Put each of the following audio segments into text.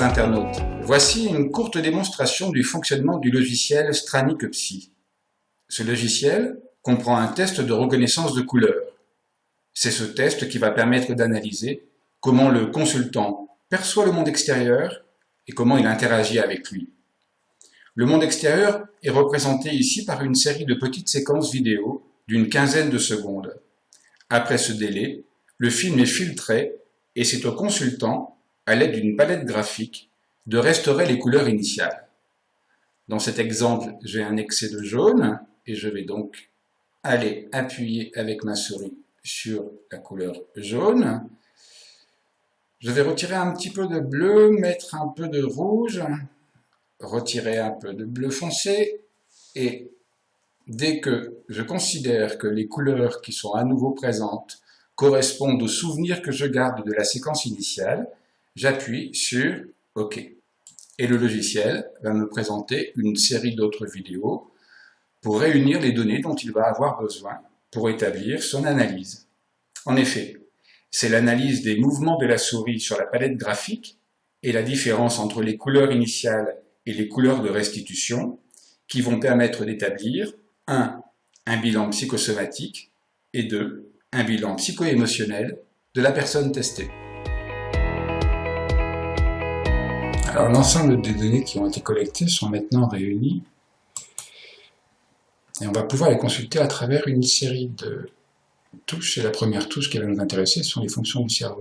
Chers internautes, voici une courte démonstration du fonctionnement du logiciel Stranic Psy. Ce logiciel comprend un test de reconnaissance de couleurs. C'est ce test qui va permettre d'analyser comment le consultant perçoit le monde extérieur et comment il interagit avec lui. Le monde extérieur est représenté ici par une série de petites séquences vidéo d'une quinzaine de secondes. Après ce délai, le film est filtré et c'est au consultant, à l'aide d'une palette graphique, de restaurer les couleurs initiales. Dans cet exemple, j'ai un excès de jaune et je vais donc aller appuyer avec ma souris sur la couleur jaune. Je vais retirer un petit peu de bleu, mettre un peu de rouge, retirer un peu de bleu foncé et dès que je considère que les couleurs qui sont à nouveau présentes correspondent aux souvenirs que je garde de la séquence initiale, j'appuie sur OK. Et le logiciel va me présenter une série d'autres vidéos pour réunir les données dont il va avoir besoin pour établir son analyse. En effet, c'est l'analyse des mouvements de la souris sur la palette graphique et la différence entre les couleurs initiales et les couleurs de restitution qui vont permettre d'établir 1. Un bilan psychosomatique et 2. Un bilan psycho-émotionnel de la personne testée. Alors l'ensemble des données qui ont été collectées sont maintenant réunies et on va pouvoir les consulter à travers une série de touches. Et la première touche qui va nous intéresser sont les fonctions du cerveau.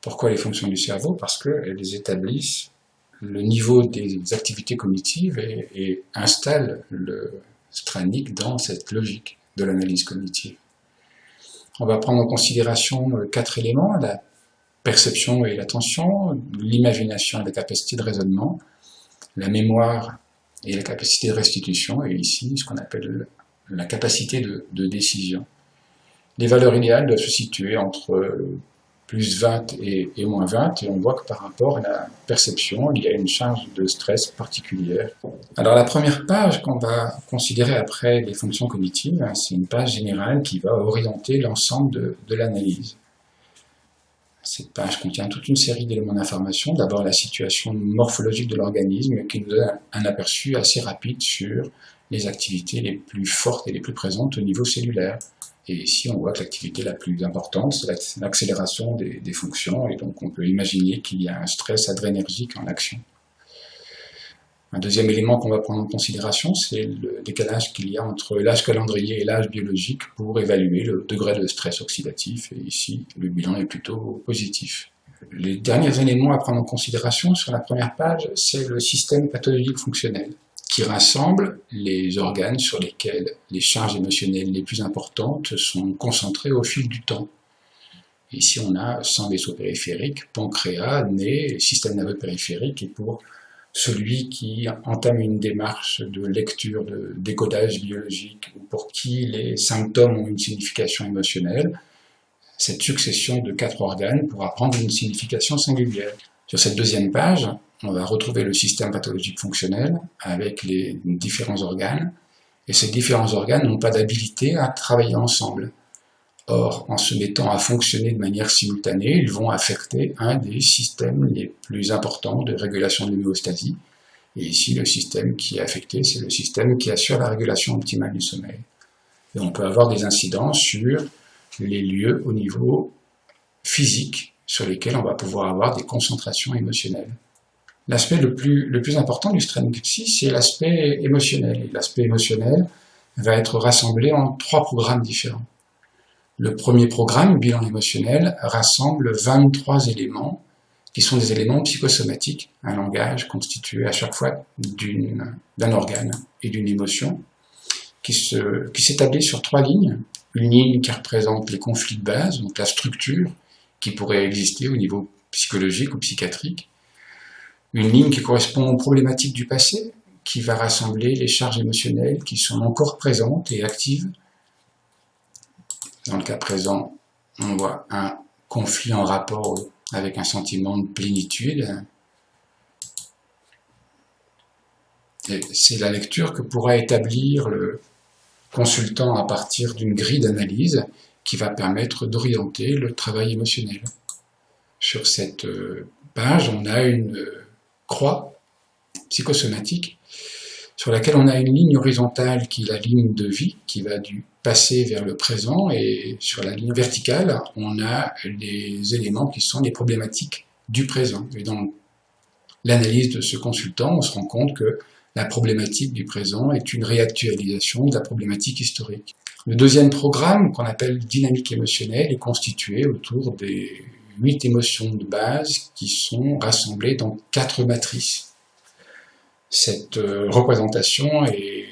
Pourquoi les fonctions du cerveau? Parce qu'elles établissent le niveau des activités cognitives et installent le Stranic dans cette logique de l'analyse cognitive. On va prendre en considération 4 éléments: la perception et l'attention, l'imagination et la capacité de raisonnement, la mémoire et la capacité de restitution, et ici ce qu'on appelle la capacité de décision. Les valeurs idéales doivent se situer entre plus 20 et moins 20, et on voit que par rapport à la perception, il y a une charge de stress particulière. Alors la première page qu'on va considérer après les fonctions cognitives, c'est une page générale qui va orienter l'ensemble de l'analyse. Cette page contient toute une série d'éléments d'information. D'abord la situation morphologique de l'organisme qui nous donne un aperçu assez rapide sur les activités les plus fortes et les plus présentes au niveau cellulaire. Et ici on voit que l'activité la plus importante c'est l'accélération des fonctions, et donc on peut imaginer qu'il y a un stress adrénergique en action. Un deuxième élément qu'on va prendre en considération, c'est le décalage qu'il y a entre l'âge calendrier et l'âge biologique pour évaluer le degré de stress oxydatif, et ici le bilan est plutôt positif. Les derniers éléments à prendre en considération sur la première page, c'est le système pathologique fonctionnel, qui rassemble les organes sur lesquels les charges émotionnelles les plus importantes sont concentrées au fil du temps. Ici on a 100 vaisseaux périphériques, pancréas, nez, système nerveux périphérique, et pour celui qui entame une démarche de lecture, de décodage biologique, ou pour qui les symptômes ont une signification émotionnelle, cette succession de 4 organes pourra prendre une signification singulière. Sur cette deuxième page, on va retrouver le système pathologique fonctionnel avec les différents organes, et ces différents organes n'ont pas d'habilité à travailler ensemble. Or, en se mettant à fonctionner de manière simultanée, ils vont affecter un des systèmes les plus importants de régulation de l'homéostasie. Et ici, le système qui est affecté, c'est le système qui assure la régulation optimale du sommeil. Et on peut avoir des incidences sur les lieux au niveau physique sur lesquels on va pouvoir avoir des concentrations émotionnelles. L'aspect le plus important du Stranic Psy, c'est l'aspect émotionnel. Et l'aspect émotionnel va être rassemblé en 3 programmes différents. Le premier programme, bilan émotionnel, rassemble 23 éléments qui sont des éléments psychosomatiques, un langage constitué à chaque fois d'un organe et d'une émotion, qui s'établit sur 3 lignes. Une ligne qui représente les conflits de base, donc la structure qui pourrait exister au niveau psychologique ou psychiatrique. Une ligne qui correspond aux problématiques du passé, qui va rassembler les charges émotionnelles qui sont encore présentes et actives. Dans le cas présent, on voit un conflit en rapport avec un sentiment de plénitude. Et c'est la lecture que pourra établir le consultant à partir d'une grille d'analyse qui va permettre d'orienter le travail émotionnel. Sur cette page, on a une croix psychosomatique sur laquelle on a une ligne horizontale qui est la ligne de vie, qui va du passé vers le présent, et sur la ligne verticale, on a les éléments qui sont les problématiques du présent. Et dans l'analyse de ce consultant, on se rend compte que la problématique du présent est une réactualisation de la problématique historique. Le deuxième programme, qu'on appelle dynamique émotionnelle, est constitué autour des 8 émotions de base qui sont rassemblées dans 4 matrices. Cette représentation est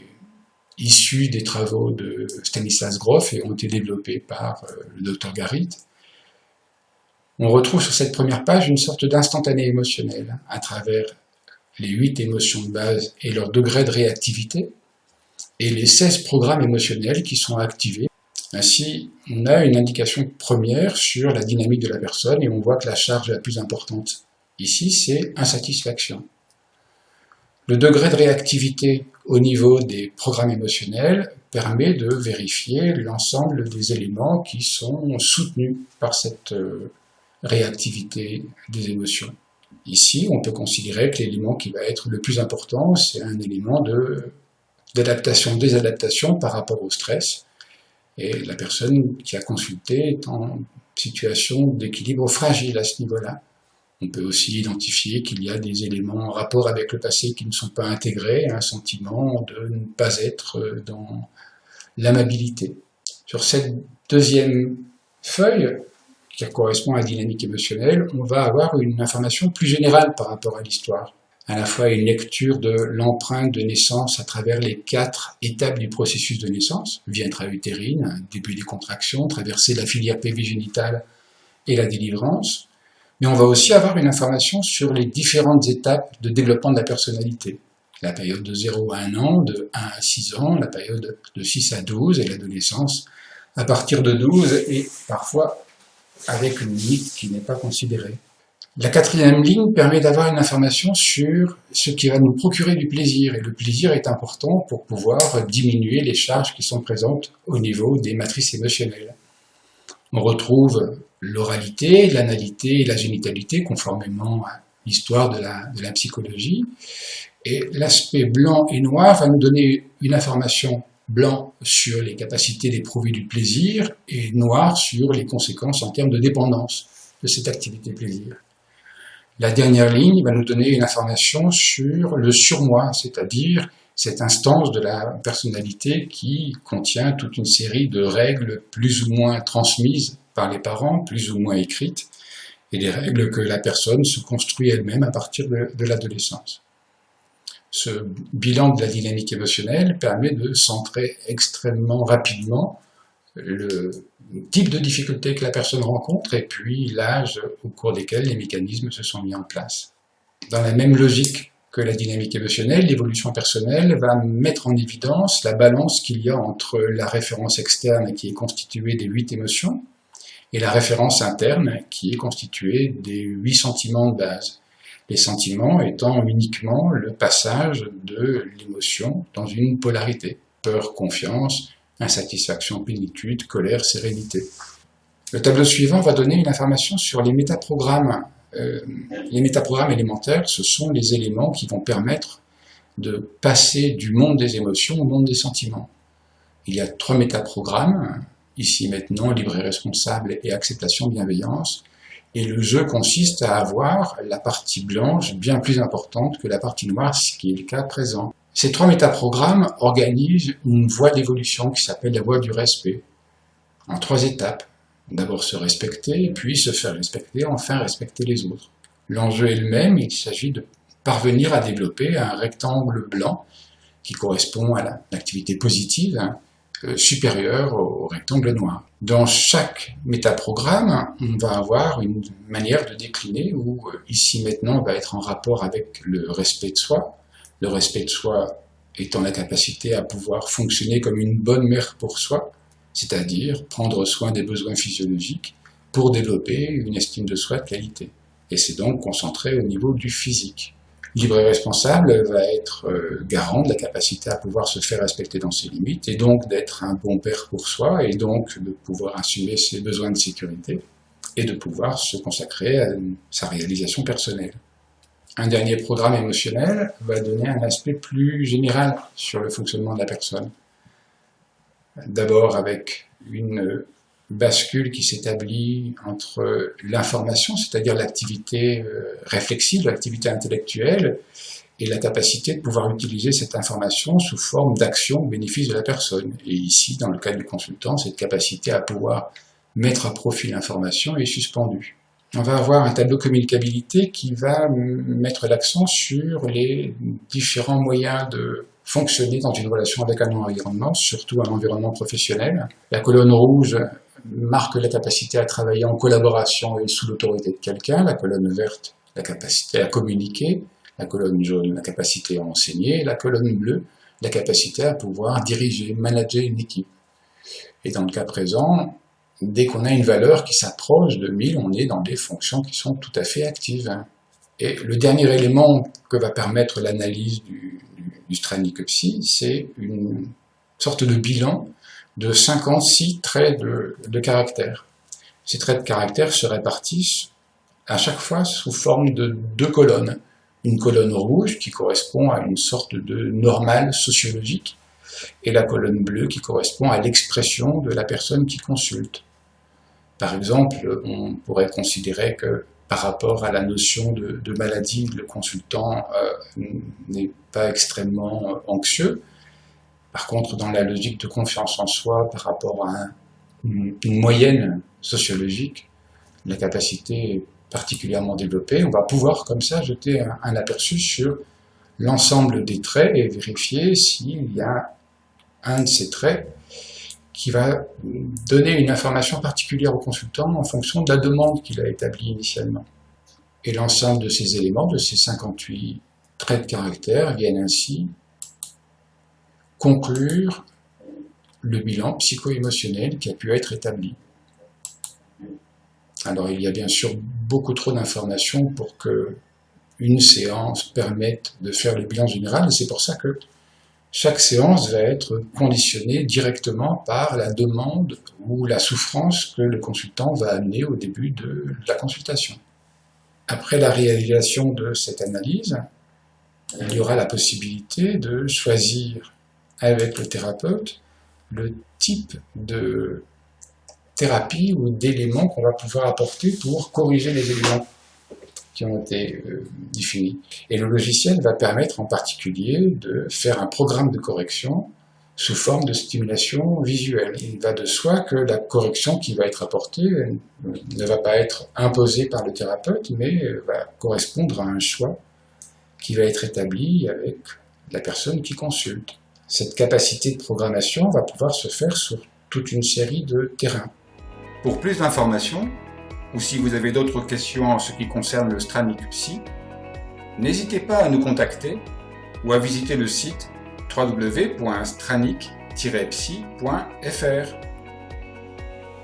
issue des travaux de Stanislas Grof et ont été développés par le Dr Garit. On retrouve sur cette première page une sorte d'instantané émotionnel à travers les 8 émotions de base et leur degré de réactivité, et les 16 programmes émotionnels qui sont activés. Ainsi, on a une indication première sur la dynamique de la personne, et on voit que la charge la plus importante ici, c'est insatisfaction. Le degré de réactivité au niveau des programmes émotionnels permet de vérifier l'ensemble des éléments qui sont soutenus par cette réactivité des émotions. Ici, on peut considérer que l'élément qui va être le plus important, c'est un élément d'adaptation-désadaptation par rapport au stress. Et la personne qui a consulté est en situation d'équilibre fragile à ce niveau-là. On peut aussi identifier qu'il y a des éléments en rapport avec le passé qui ne sont pas intégrés, un sentiment de ne pas être dans l'amabilité. Sur cette deuxième feuille, qui correspond à la dynamique émotionnelle, on va avoir une information plus générale par rapport à l'histoire. À la fois une lecture de l'empreinte de naissance à travers les 4 étapes du processus de naissance, vie intra-utérine, début des contractions, traverser la filière pévigénitale et la délivrance. Mais on va aussi avoir une information sur les différentes étapes de développement de la personnalité. La période de 0 à 1 an, de 1 à 6 ans, la période de 6 à 12 et l'adolescence à partir de 12 et parfois avec une limite qui n'est pas considérée. La 4e ligne permet d'avoir une information sur ce qui va nous procurer du plaisir, et le plaisir est important pour pouvoir diminuer les charges qui sont présentes au niveau des matrices émotionnelles. On retrouve l'oralité, l'analité et la génitalité, conformément à l'histoire de la psychologie, et l'aspect blanc et noir va nous donner une information blanc sur les capacités d'éprouver du plaisir et noir sur les conséquences en termes de dépendance de cette activité plaisir. La dernière ligne va nous donner une information sur le surmoi, c'est-à-dire cette instance de la personnalité qui contient toute une série de règles plus ou moins transmises par les parents, plus ou moins écrites, et des règles que la personne se construit elle-même à partir de l'adolescence. Ce bilan de la dynamique émotionnelle permet de centrer extrêmement rapidement le type de difficulté que la personne rencontre et puis l'âge au cours desquels les mécanismes se sont mis en place. Dans la même logique que la dynamique émotionnelle, l'évolution personnelle va mettre en évidence la balance qu'il y a entre la référence externe qui est constituée des 8 émotions et la référence interne qui est constituée des 8 sentiments de base. Les sentiments étant uniquement le passage de l'émotion dans une polarité. Peur, confiance, insatisfaction, plénitude, colère, sérénité. Le tableau suivant va donner une information sur les métaprogrammes. Les métaprogrammes élémentaires, ce sont les éléments qui vont permettre de passer du monde des émotions au monde des sentiments. Il y a 3 métaprogrammes, ici maintenant, libre et responsable et acceptation, bienveillance. Et le jeu consiste à avoir la partie blanche bien plus importante que la partie noire, ce qui est le cas présent. Ces 3 métaprogrammes organisent une voie d'évolution qui s'appelle la voie du respect, en 3 étapes. D'abord se respecter, puis se faire respecter, enfin respecter les autres. L'enjeu est le même, il s'agit de parvenir à développer un rectangle blanc qui correspond à l'activité positive, supérieure au rectangle noir. Dans chaque métaprogramme, on va avoir une manière de décliner où ici maintenant on va être en rapport avec le respect de soi. Le respect de soi étant la capacité à pouvoir fonctionner comme une bonne mère pour soi, c'est-à-dire prendre soin des besoins physiologiques pour développer une estime de soi de qualité. Et c'est donc concentré au niveau du physique. Libre et responsable va être garant de la capacité à pouvoir se faire respecter dans ses limites, et donc d'être un bon père pour soi, et donc de pouvoir assumer ses besoins de sécurité. et de pouvoir se consacrer à sa réalisation personnelle. Un dernier programme émotionnel va donner un aspect plus général sur le fonctionnement de la personne. D'abord avec une bascule qui s'établit entre l'information, c'est-à-dire l'activité réflexive, l'activité intellectuelle, et la capacité de pouvoir utiliser cette information sous forme d'action au bénéfice de la personne. Et ici, dans le cas du consultant, cette capacité à pouvoir mettre à profit l'information est suspendue. On va avoir un tableau communicabilité qui va mettre l'accent sur les différents moyens de fonctionner dans une relation avec un environnement, surtout un environnement professionnel. La colonne rouge marque la capacité à travailler en collaboration et sous l'autorité de quelqu'un, la colonne verte, la capacité à communiquer, la colonne jaune, la capacité à enseigner, la colonne bleue, la capacité à pouvoir diriger, manager une équipe. Et dans le cas présent, dès qu'on a une valeur qui s'approche de 1000, on est dans des fonctions qui sont tout à fait actives. Et le dernier élément que va permettre l'analyse du Stranick-Psi, c'est une sorte de bilan de 56 traits de caractère. Ces traits de caractère se répartissent à chaque fois sous forme de 2 colonnes. Une colonne rouge qui correspond à une sorte de normal sociologique, et la colonne bleue qui correspond à l'expression de la personne qui consulte. Par exemple, on pourrait considérer que par rapport à la notion de maladie, le consultant n'est pas extrêmement anxieux. Par contre, dans la logique de confiance en soi, par rapport à une moyenne sociologique, la capacité est particulièrement développée. On va pouvoir comme ça jeter un aperçu sur l'ensemble des traits et vérifier s'il y a un de ces traits qui va donner une information particulière au consultant en fonction de la demande qu'il a établie initialement. Et l'ensemble de ces éléments, de ces 58 traits de caractère, viennent ainsi conclure le bilan psycho-émotionnel qui a pu être établi. Alors il y a bien sûr beaucoup trop d'informations pour que une séance permette de faire le bilan général, et c'est pour ça que chaque séance va être conditionnée directement par la demande ou la souffrance que le consultant va amener au début de la consultation. Après la réalisation de cette analyse, il y aura la possibilité de choisir avec le thérapeute le type de thérapie ou d'éléments qu'on va pouvoir apporter pour corriger les éléments qui ont été définis. Et le logiciel va permettre en particulier de faire un programme de correction sous forme de stimulation visuelle. Il va de soi que la correction qui va être apportée ne va pas être imposée par le thérapeute, mais va correspondre à un choix qui va être établi avec la personne qui consulte. Cette capacité de programmation va pouvoir se faire sur toute une série de terrains. Pour plus d'informations, ou si vous avez d'autres questions en ce qui concerne le Stranick-Psi, n'hésitez pas à nous contacter ou à visiter le site www.stranick-psi.fr.